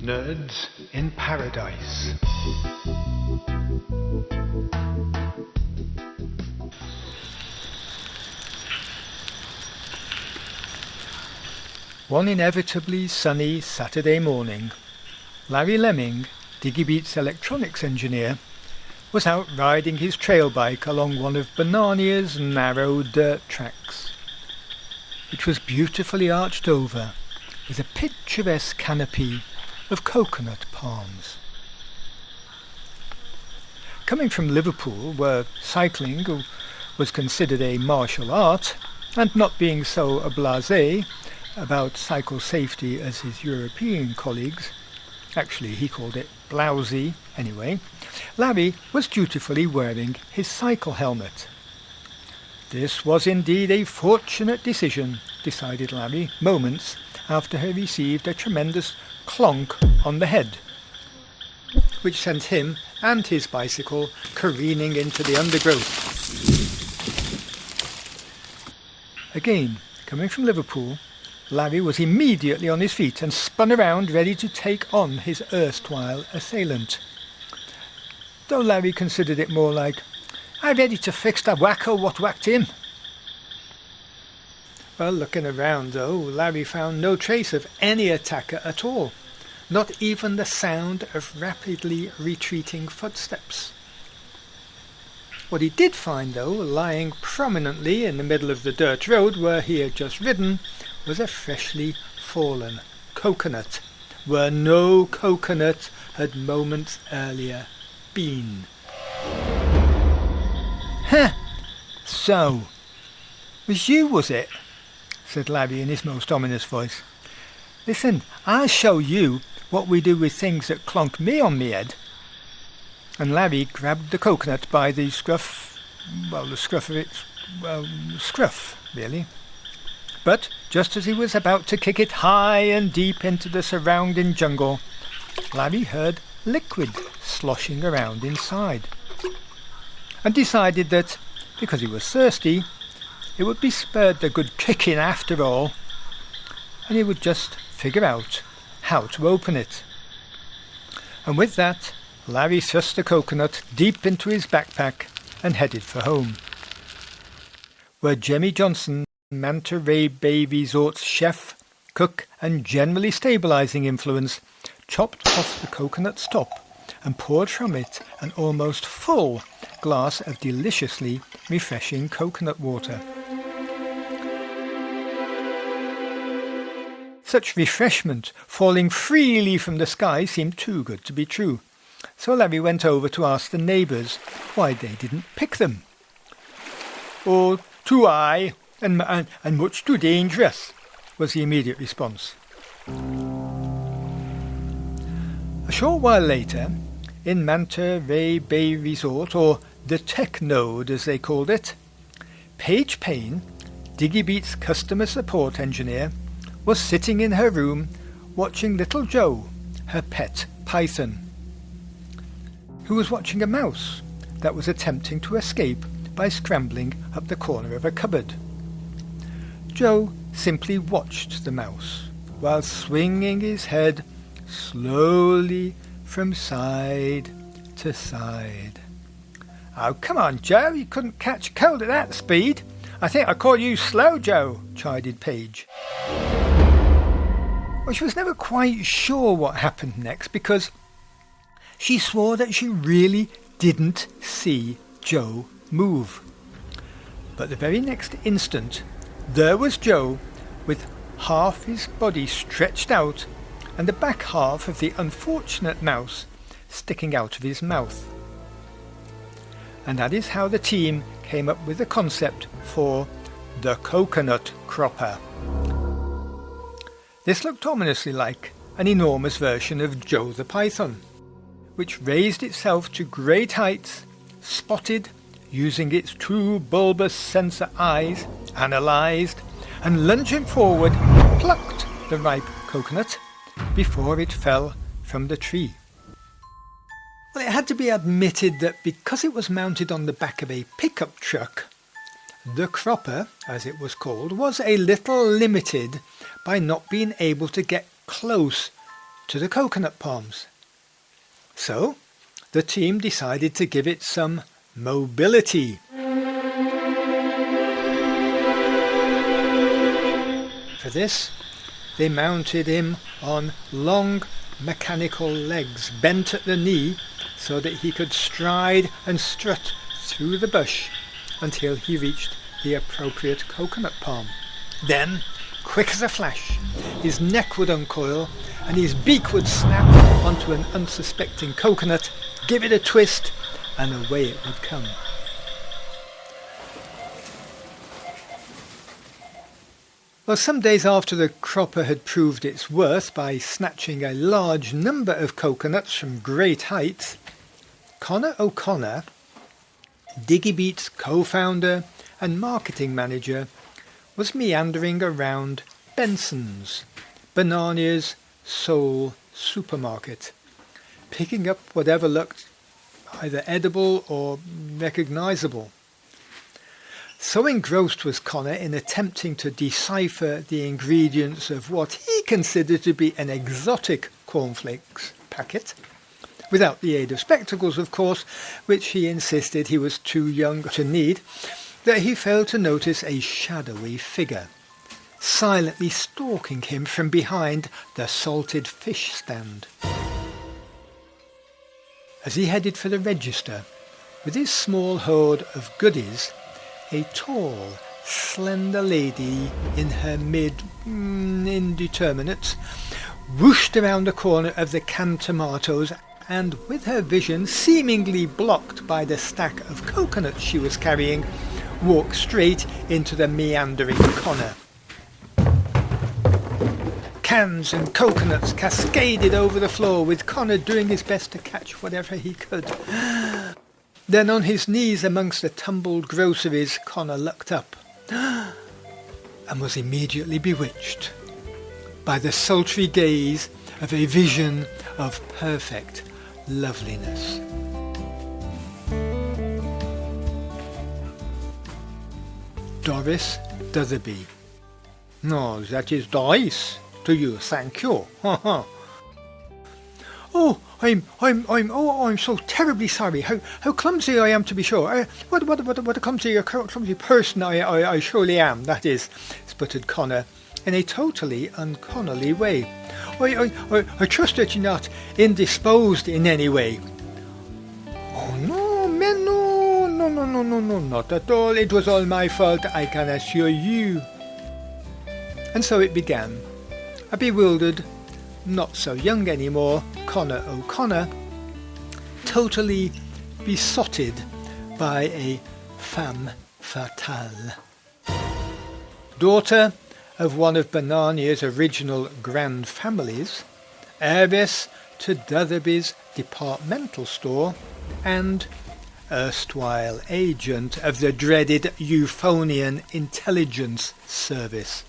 Nerds in Paradise. One inevitably sunny Saturday morning, Larry Leming, Digibeat's electronics engineer, was out riding his trail bike along one of Banania's narrow dirt tracks. It was beautifully arched over, with a picturesque canopy of coconut palms. Coming from Liverpool, where cycling was considered a martial art, and not being so blasé about cycle safety as his European colleagues, actually he called it blousy anyway, Larry was dutifully wearing his cycle helmet. This was indeed a fortunate decision, decided Larry moments after he received a tremendous clonk on the head, which sent him and his bicycle careening into the undergrowth. Again, coming from Liverpool, Larry was immediately on his feet and spun around ready to take on his erstwhile assailant. Though Larry considered it more like, "I'm ready to fix the wacko what whacked him." Well, looking around though, Larry found no trace of any attacker at all, not even the sound of rapidly retreating footsteps. What he did find though, lying prominently in the middle of the dirt road where he had just ridden, was a freshly fallen coconut, where no coconut had moments earlier been. "Huh, so, was you, was it?" said Larry in his most ominous voice. "Listen, I'll show you what we do with things that clonk me on me head." And Larry grabbed the coconut by the scruff of its scruff, really. But just as he was about to kick it high and deep into the surrounding jungle, Larry heard liquid sloshing around inside, and decided that, because he was thirsty, it would be spared the good kicking after all, and he would just figure out how to open it. And with that, Larry thrust the coconut deep into his backpack and headed for home, where Jemmy Johnson, Manta Ray Bay Resort's chef, cook and generally stabilising influence, chopped off the coconut's top and poured from it an almost full glass of deliciously refreshing coconut water. Such refreshment falling freely from the sky seemed too good to be true, so Larry went over to ask the neighbours why they didn't pick them. "Oh, too high and much too dangerous," was the immediate response. A short while later, in Manta Ray Bay Resort, or the Tech Node as they called it, Paige Payne, Digibeat's customer support engineer, was sitting in her room watching little Joe, her pet python, who was watching a mouse that was attempting to escape by scrambling up the corner of a cupboard. Joe simply watched the mouse while swinging his head slowly from side to side. "Oh, come on, Joe, you couldn't catch a cold at that speed. I think I call you slow, Joe," chided Paige. Well, she was never quite sure what happened next, because she swore that she really didn't see Joe move. But the very next instant, there was Joe, with half his body stretched out and the back half of the unfortunate mouse sticking out of his mouth. And that is how the team came up with the concept for the coconut cropper. This looked ominously like an enormous version of Joe the Python, which raised itself to great heights, spotted, using its two bulbous sensor eyes, analysed, and lunging forward, plucked the ripe coconut before it fell from the tree. Well, it had to be admitted that because it was mounted on the back of a pickup truck, the cropper, as it was called, was a little limited by not being able to get close to the coconut palms. So the team decided to give it some mobility. For this, they mounted him on long mechanical legs bent at the knee so that he could stride and strut through the bush until he reached the appropriate coconut palm. Then, quick as a flash, his neck would uncoil and his beak would snap onto an unsuspecting coconut, give it a twist, and away it would come. Well, some days after the cropper had proved its worth by snatching a large number of coconuts from great heights, Connor O'Connor, Diggybeat's co-founder and marketing manager, was meandering around Benson's, Banania's sole supermarket, picking up whatever looked either edible or recognisable. So engrossed was Connor in attempting to decipher the ingredients of what he considered to be an exotic cornflakes packet, without the aid of spectacles, of course, which he insisted he was too young to need, that he failed to notice a shadowy figure, silently stalking him from behind the salted fish stand. As he headed for the register, with his small hoard of goodies, a tall, slender lady in her mid-indeterminates whooshed around the corner of the canned tomatoes and, with her vision seemingly blocked by the stack of coconuts she was carrying, walked straight into the meandering Connor. Cans and coconuts cascaded over the floor, with Connor doing his best to catch whatever he could. Then on his knees amongst the tumbled groceries, Connor looked up and was immediately bewitched by the sultry gaze of a vision of perfect loveliness. Doris Dutherby. No, that is Doris. To you, thank you. Oh, I'm so terribly sorry. How clumsy I am, to be sure. What a clumsy person I surely am, that is, sputtered Connor in a totally unconnorly way. I trust that you're not indisposed in any way. Oh no, man, no, not at all. It was all my fault, I can assure you. And so it began. A bewildered, not so young anymore, Connor O'Connor, totally besotted by a femme fatale. Daughter of one of Banania's original grand families, heiress to Dutherby's departmental store, and erstwhile agent of the dreaded Euphonian intelligence service.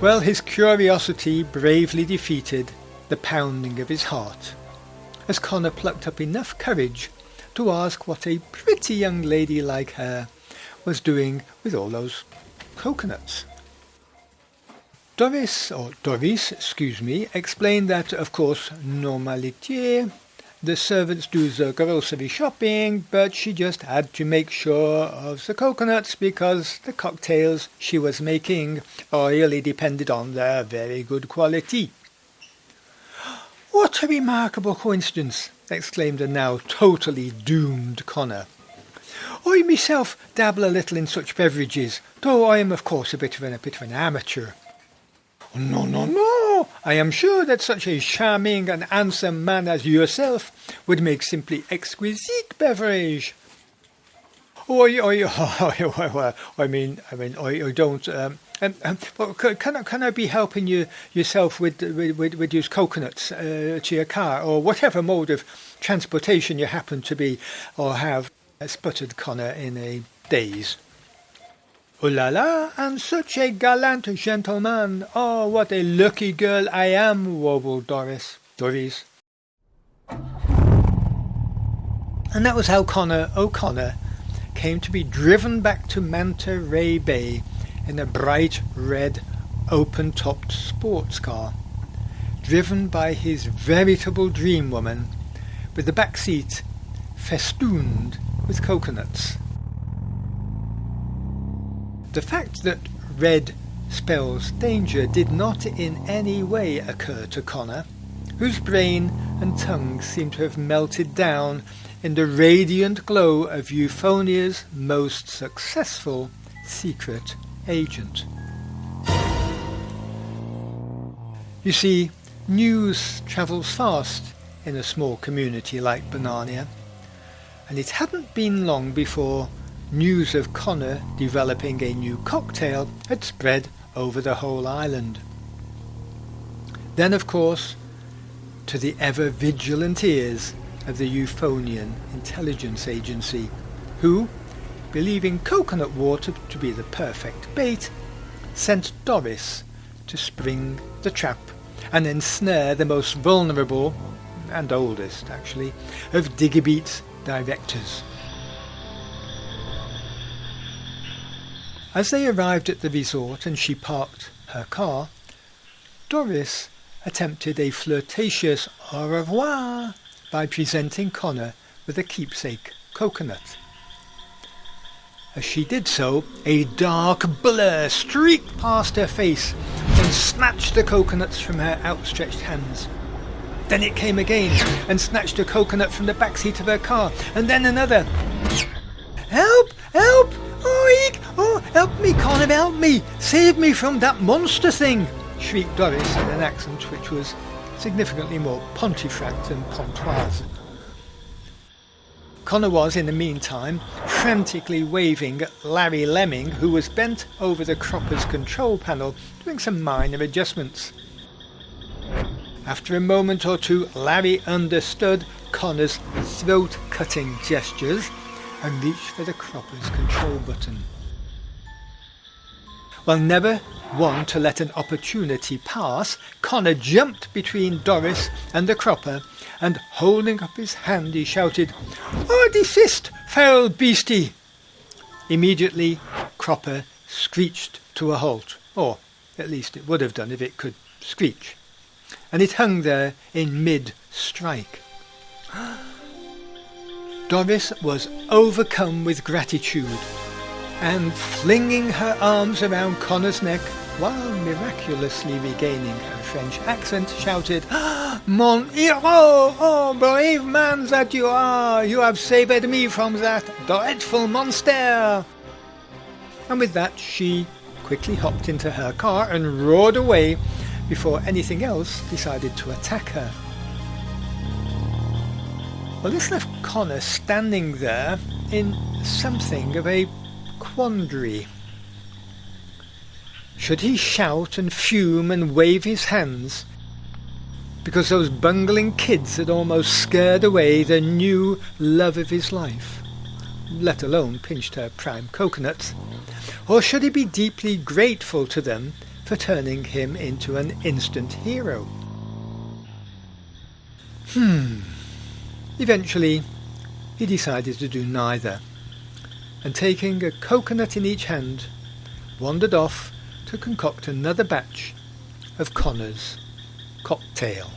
Well, his curiosity bravely defeated the pounding of his heart, as Connor plucked up enough courage to ask what a pretty young lady like her was doing with all those coconuts. Doris, explained that, of course, normality, the servants do the grocery shopping, but she just had to make sure of the coconuts because the cocktails she was making really depended on their very good quality. What a remarkable coincidence, exclaimed the now totally doomed Connor. I myself dabble a little in such beverages, though I am of course a bit of an amateur. No, I am sure that such a charming and handsome man as yourself would make simply exquisite beverage. I don't. Can I be helping yourself with your coconuts to your car, or whatever mode of transportation you happen to be or have? Sputtered Connor in a daze. Oh la la, and such a gallant gentleman. Oh, what a lucky girl I am, warbled Doris. And that was how Connor O'Connor came to be driven back to Manta Ray Bay in a bright red open-topped sports car, driven by his veritable dream woman, with the back seat festooned with coconuts. The fact that red spells danger did not in any way occur to Connor, whose brain and tongue seemed to have melted down in the radiant glow of Euphonia's most successful secret agent. You see, news travels fast in a small community like Banania, and it hadn't been long before news of Connor developing a new cocktail had spread over the whole island. Then, of course, to the ever-vigilant ears of the Euphonian intelligence agency, who, believing coconut water to be the perfect bait, sent Doris to spring the trap and ensnare the most vulnerable, and oldest actually, of Digibeat's directors. As they arrived at the resort and she parked her car, Doris attempted a flirtatious au revoir by presenting Connor with a keepsake coconut. As she did so, a dark blur streaked past her face and snatched the coconuts from her outstretched hands. Then it came again and snatched a coconut from the back seat of her car, and then another. "Help! Help! Oh, eek! Oh, help me, Connor, help me! Save me from that monster thing!" shrieked Doris in an accent which was significantly more Pontefract than Pontoise. Connor was, in the meantime, frantically waving at Larry Leming, who was bent over the cropper's control panel doing some minor adjustments. After a moment or two, Larry understood Connor's throat-cutting gestures and reached for the cropper's control button. Well, never one to let an opportunity pass, Connor jumped between Doris and the cropper, and holding up his hand he shouted, "Oh, desist, foul beastie!" Immediately, Cropper screeched to a halt, or at least it would have done if it could screech, and it hung there in mid-strike. Doris was overcome with gratitude, and flinging her arms around Connor's neck, while miraculously regaining her French accent, shouted, "Mon hero! Oh, brave man that you are! You have saved me from that dreadful monster!" And with that she quickly hopped into her car and roared away before anything else decided to attack her. Well, this left Connor standing there in something of a quandary. Should he shout and fume and wave his hands because those bungling kids had almost scared away the new love of his life, let alone pinched her prime coconuts? Or should he be deeply grateful to them for turning him into an instant hero? Eventually, he decided to do neither, and taking a coconut in each hand, wandered off to concoct another batch of Connor's cocktail.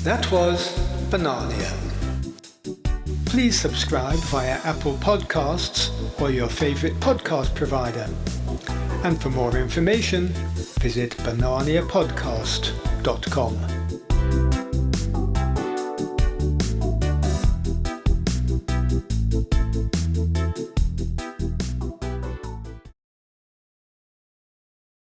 That was Banania. Please subscribe via Apple Podcasts or your favourite podcast provider. And for more information, visit bananiapodcast.com.